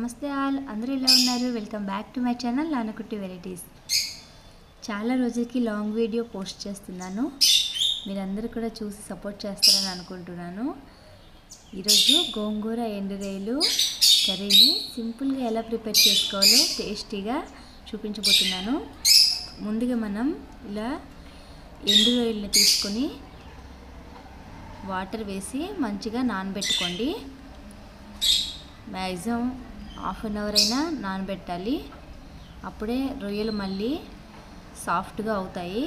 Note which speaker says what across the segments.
Speaker 1: నమస్తే ఆల్ అందరూ ఎలా ఉన్నారు? Welcome back to my channel Nanakutti varieties. చాలా రోజులకి లాంగ్ వీడియో పోస్ట్ చేస్తున్నాను. మీరందరూ కూడా చూసి సపోర్ట్ చేస్తారని అనుకుంటున్నాను. ఈరోజు గోంగూర ఎండు రొయ్యలు కర్రీని సింపుల్గా ఎలా ప్రిపేర్ చేసుకోవాలో టేస్టీగా చూపించబోతున్నాను. ముందుగా మనం ఇలా ఎండు రొయ్యలను తీసుకొని వాటర్ వేసి మంచిగా నానబెట్టుకోండి. మ్యాక్సిమం హాఫ్ అన్ అవర్ అయినా నానబెట్టాలి. అప్పుడే రొయ్యలు మళ్ళీ సాఫ్ట్గా అవుతాయి.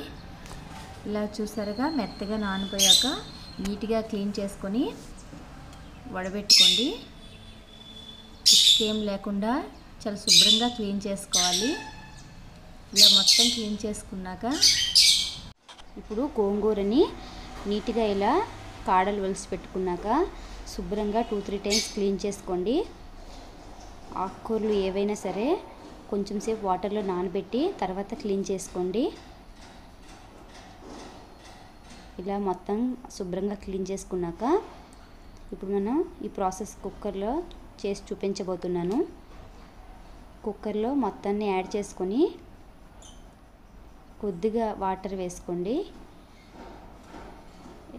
Speaker 1: ఇలా చూసారుగా మెత్తగా నానిపోయాక నీట్గా క్లీన్ చేసుకొని వడబెట్టుకోండి. ఇసుకేం లేకుండా చాలా శుభ్రంగా క్లీన్ చేసుకోవాలి. ఇలా మొత్తం క్లీన్ చేసుకున్నాక ఇప్పుడు గోంగూరని నీట్గా ఇలా కాడలు వలిసి పెట్టుకున్నాక శుభ్రంగా 2-3 టైమ్స్ క్లీన్ చేసుకోండి. ఆకుకూరలు ఏవైనా సరే కొంచెం సేపు వాటర్లో నానబెట్టి తర్వాత క్లీన్ చేసుకోండి. ఇలా మొత్తం శుభ్రంగా క్లీన్ చేసుకున్నాక ఇప్పుడు మనం ఈ ప్రాసెస్ కుక్కర్లో చేసి చూపించబోతున్నాను. కుక్కర్లో మొత్తాన్ని యాడ్ చేసుకొని కొద్దిగా వాటర్ వేసుకోండి.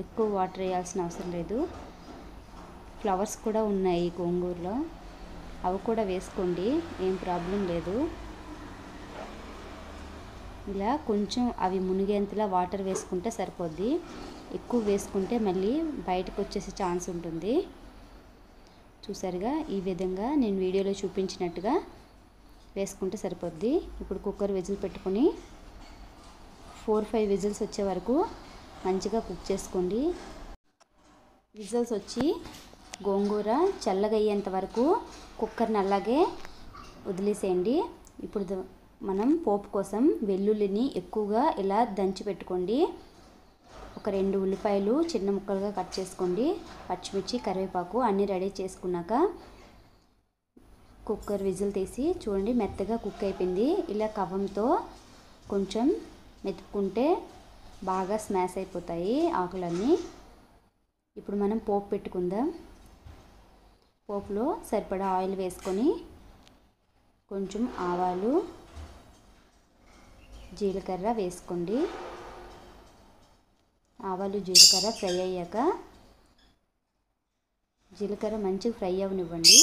Speaker 1: ఎక్కువ వాటర్ వేయాల్సిన అవసరం లేదు. ఫ్లవర్స్ కూడా ఉన్నాయి గోంగూరలో, అవి కూడా వేసుకోండి, ఏం ప్రాబ్లం లేదు. ఇలా కొంచెం అవి మునిగేంతలా వాటర్ వేసుకుంటే సరిపోద్ది. ఎక్కువ వేసుకుంటే మళ్ళీ బయటకు వచ్చేసే ఛాన్స్ ఉంటుంది. చూసారుగా ఈ విధంగా నేను వీడియోలో చూపించినట్టుగా వేసుకుంటే సరిపోద్ది. ఇప్పుడు కుక్కర్ విజిల్ పెట్టుకొని 4-5 విజిల్స్ వచ్చే వరకు మంచిగా కుక్ చేసుకోండి. విజిల్స్ వచ్చి గోంగూర చల్లగా అయ్యేంత వరకు కుక్కర్ని అలాగే వదిలేసేయండి. ఇప్పుడు మనం పోపు కోసం వెల్లుల్లిని ఎక్కువగా ఇలా దంచి పెట్టుకోండి. ఒక 2 ఉల్లిపాయలు చిన్న ముక్కలుగా కట్ చేసుకోండి. పచ్చిమిర్చి, కరివేపాకు అన్నీ రెడీ చేసుకున్నాక కుక్కర్ విజిల్ తీసి చూడండి మెత్తగా కుక్ అయిపోయింది. ఇలా కవ్వంతో కొంచెం మెతుక్కుంటే బాగా స్మాష్ అయిపోతాయి ఆకులన్నీ. ఇప్పుడు మనం పోపు పెట్టుకుందాం. పోపులో సరిపడా ఆయిల్ వేసుకొని కొంచెం ఆవాలు, జీలకర్ర వేసుకోండి. ఆవాలు జీలకర్ర ఫ్రై అయ్యాక జీలకర్ర మంచిగా ఫ్రై అవనివ్వండి.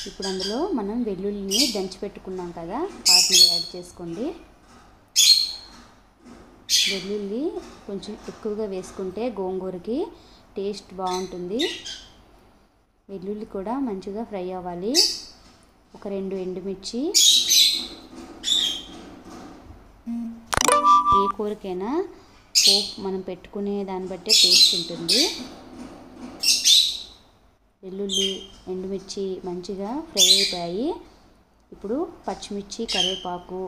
Speaker 1: ఇప్పుడు అందులో మనం వెల్లుల్లిని దంచి పెట్టుకున్నాం కదా, వాటిని యాడ్ చేసుకోండి. వెల్లుల్లి కొంచెం ఎక్కువగా వేసుకుంటే గోంగూరకి టేస్ట్ బాగుంటుంది. వెల్లుల్లి కూడా మంచిగా ఫ్రై అవ్వాలి. ఒక 2 ఎండుమిర్చి, ఏ కూరకైనా పోపు మనం పెట్టుకునే దాన్ని బట్టే టేస్ట్ ఉంటుంది. వెల్లుల్లి, ఎండుమిర్చి మంచిగా ఫ్రై అయిపోయాయి. ఇప్పుడు పచ్చిమిర్చి, కరివేపాకు,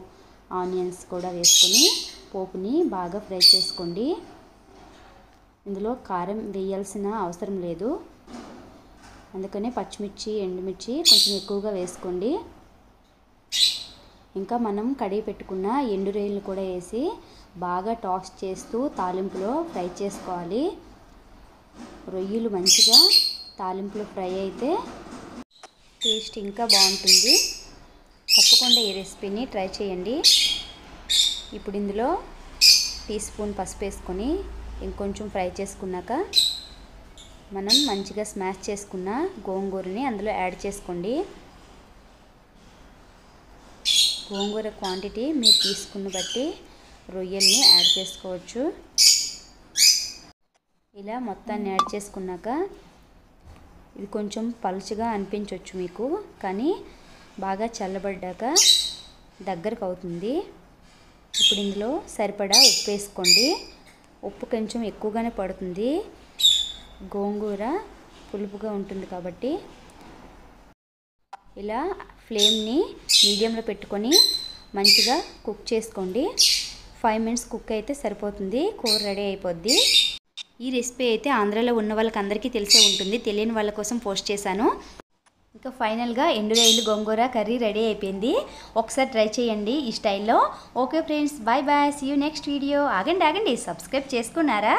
Speaker 1: ఆనియన్స్ కూడా వేసుకొని పోపుని బాగా ఫ్రై చేసుకోండి. ఇందులో కారం వేయాల్సిన అవసరం లేదు, అందుకనే పచ్చిమిర్చి, ఎండుమిర్చి కొంచెం ఎక్కువగా వేసుకోండి. ఇంకా మనం కడిగి పెట్టుకున్న ఎండు రొయ్యలు కూడా వేసి బాగా టాస్ చేస్తూ తాలింపులో ఫ్రై చేసుకోవాలి. రొయ్యలు మంచిగా తాలింపులో ఫ్రై అయితే టేస్ట్ ఇంకా బాగుంటుంది. తప్పకుండా ఈ రెసిపీని ట్రై చేయండి. ఇప్పుడు ఇందులో టీ స్పూన్ పసుపు వేసుకొని ఇంకొంచెం ఫ్రై చేసుకున్నాక మనం మంచిగా స్మాష్ చేసుకున్న గోంగూరని అందులో యాడ్ చేసుకోండి. గోంగూర క్వాంటిటీ మీరు తీసుకున్న బట్టి రొయ్యల్ని యాడ్ చేసుకోవచ్చు. ఇలా మొత్తాన్ని యాడ్ చేసుకున్నాక ఇది కొంచెం పలుచగా అనిపించవచ్చు మీకు, కానీ బాగా చల్లబడ్డాక దగ్గరకు అవుతుంది. ఇప్పుడు ఇందులో సరిపడా ఉప్పు వేసుకోండి. ఉప్పు కొంచెం ఎక్కువగానే పడుతుంది, గోంగూర పులుపుగా ఉంటుంది కాబట్టి. ఇలా ఫ్లేమ్ని మీడియంలో పెట్టుకొని మంచిగా కుక్ చేసుకోండి. 5 మినిట్స్ కుక్ అయితే సరిపోతుంది, కూర రెడీ అయిపోద్ది. ఈ రెసిపీ అయితే ఆంధ్రాలో ఉన్న వాళ్ళకి అందరికీ తెలిసే ఉంటుంది, తెలియని వాళ్ళ కోసం పోస్ట్ చేశాను. ఇంకా ఫైనల్గా ఎండు రొయ్యలు గోంగూర కర్రీ రెడీ అయిపోయింది. ఒకసారి ట్రై చేయండి ఈ స్టైల్లో. Okay friends, bye bye, see you next video. ఆగండి సబ్స్క్రైబ్ చేసుకున్నారా?